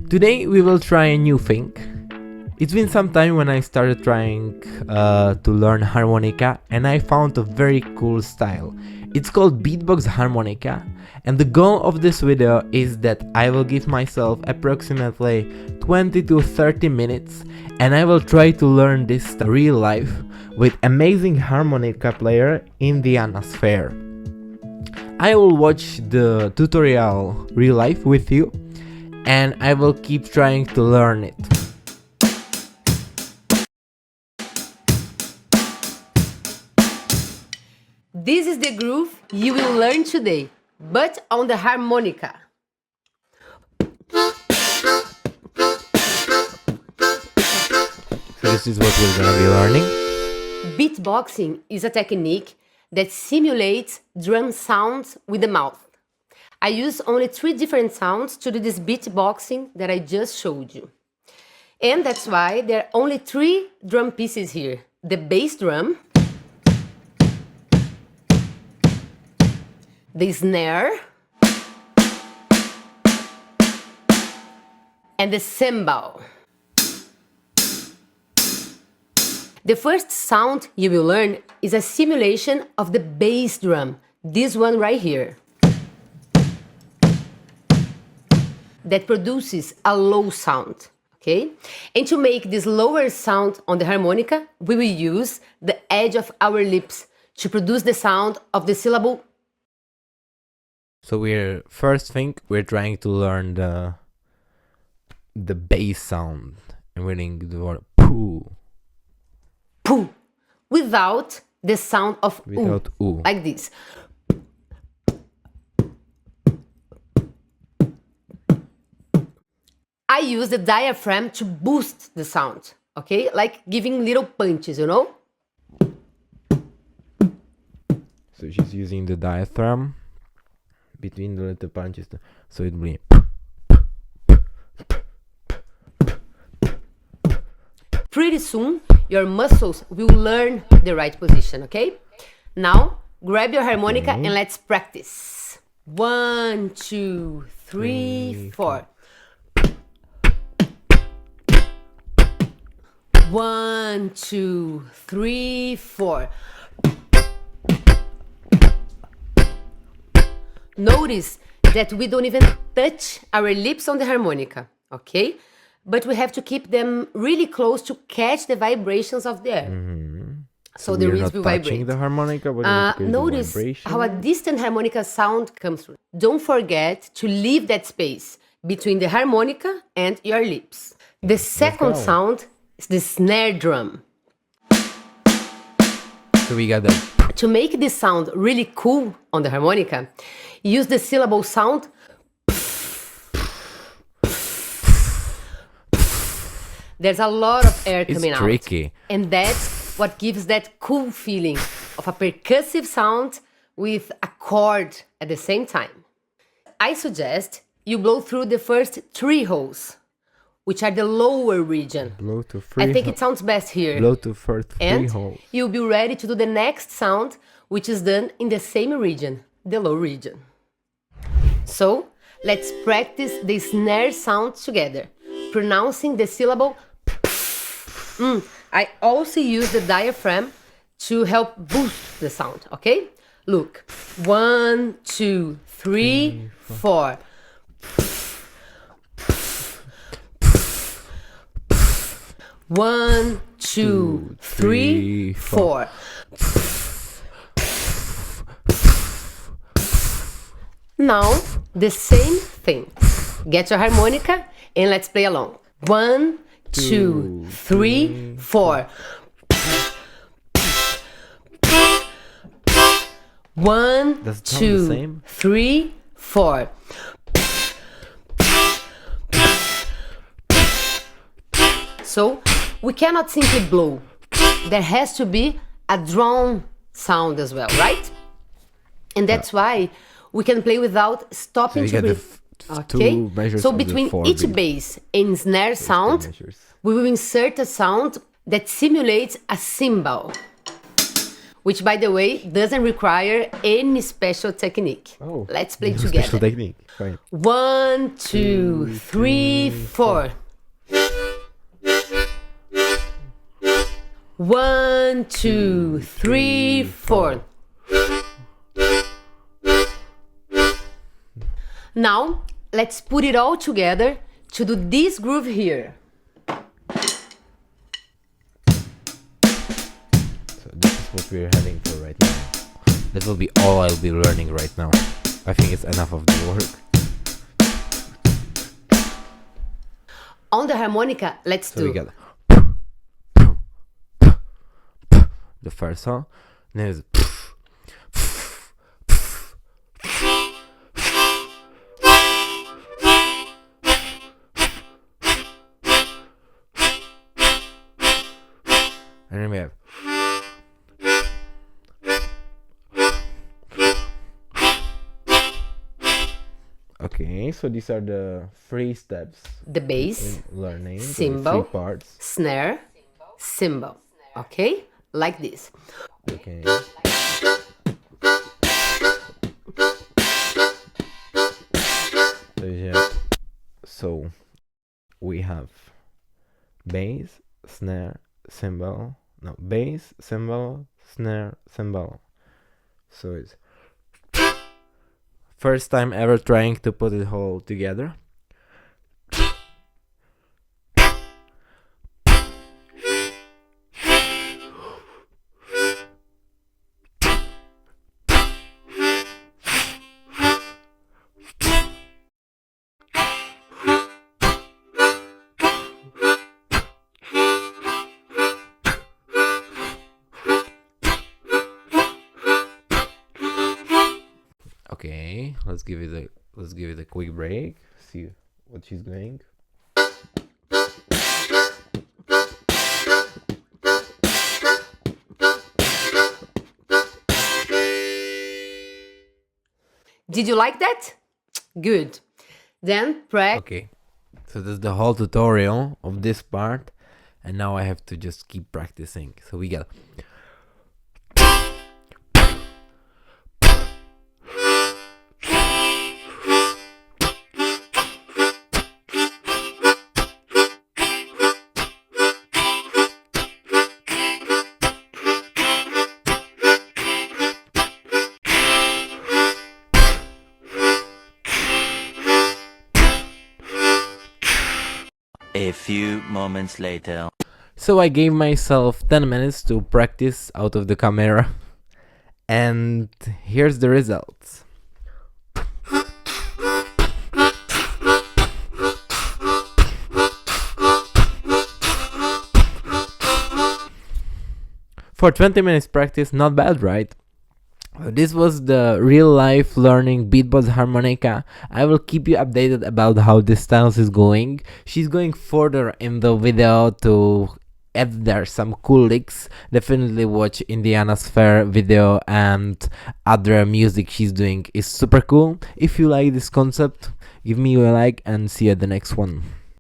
Today we will try a new thing. It's been some time when I started trying to learn harmonica, and I found a very cool style. It's called beatbox harmonica, and the goal of this video is that I will give myself approximately 20 to 30 minutes and I will try to learn this real life with amazing harmonica player Indiara Sfair. I will watch the tutorial real life with you and I will keep trying to learn it. This is the groove you will learn today, but on the harmonica. So this is what we're gonna be learning. Beatboxing is a technique that simulates drum sounds with the mouth. I use only 3 different sounds to do this beatboxing that I just showed you. And that's why there are only 3 drum pieces here. The bass drum, the snare, and the cymbal. The first sound you will learn is a simulation of the bass drum, this one right here, that produces a low sound, okay? And to make this lower sound on the harmonica, we will use the edge of our lips to produce the sound of the syllable. So we're trying to learn the bass sound, and we're doing the word poo. Poo, without the sound of Without oo. like this. I use the diaphragm to boost the sound, okay? Like giving little punches, you know? So she's using the diaphragm between the little punches, so it will be. Pretty soon, your muscles will learn the right position, okay? Now, grab your harmonica and let's practice. 1, 2, 3, 4. 1, 2, 3, 4. Notice that we don't even touch our lips on the harmonica, okay? But we have to keep them really close to catch the vibrations of the air. So the reeds will vibrate. The harmonica, but notice how a distant harmonica sound comes through. Don't forget to leave that space between the harmonica and your lips. The second sound is the snare drum. So we got that. To make this sound really cool on the harmonica, use the syllable sound. There's a lot of air coming out. It's tricky. And that's what gives that cool feeling of a percussive sound with a chord at the same time. I suggest you blow through the first 3 holes, which are the lower region. Blow to 3 I think it sounds best here. Blow to first 3 and holes. You'll be ready to do the next sound, which is done in the same region, the low region. So, let's practice the snare sound together, pronouncing the syllable. I also use the diaphragm to help boost the sound, okay? Look, 1, 2, 3, 4. 1, 2, 3, 4. Now, the same thing. Get your harmonica and let's play along. 1, 2, 3, 4. 1, 2, 3, 4. So, we cannot simply blow. There has to be a drone sound as well, right? And that's why we can play without stopping to breathe. Okay, so between each bass and snare sound, we will insert a sound that simulates a cymbal. which, by the way, doesn't require any special technique. Oh, let's play no together. special technique. Fine. 1, 2, 3, 4. 1, 2, 3, 4. Now, let's put it all together to do this groove here. So this is what we're heading for right now. That will be all I'll be learning right now. I think it's enough of the work. On the harmonica, let's So do. we got the first song. Then it's and then we have okay, so these are the 3 steps The bass, in learning. So the cymbal, 3 parts. snare, cymbal. Okay? Like this. Okay. So we have bass, snare, cymbal. No, bass, cymbal, snare, cymbal. So it's first time ever trying to put it all together. Okay, let's give it a quick break. See what she's doing. Did you like that? Good. Then practice. Okay, so that's the whole tutorial of this part, and now I have to just keep practicing. So we got A few moments later. so I gave myself 10 minutes to practice out of the camera, and here's the results. For 20 minutes practice, not bad, right? This was the real life learning beatbox harmonica. I will keep you updated about how this styles is going. She's going further in the video to add there some cool licks. Definitely watch Indiara Sfair video, and other music she's doing is super cool. If you like this concept, give me a like and see you at the next one.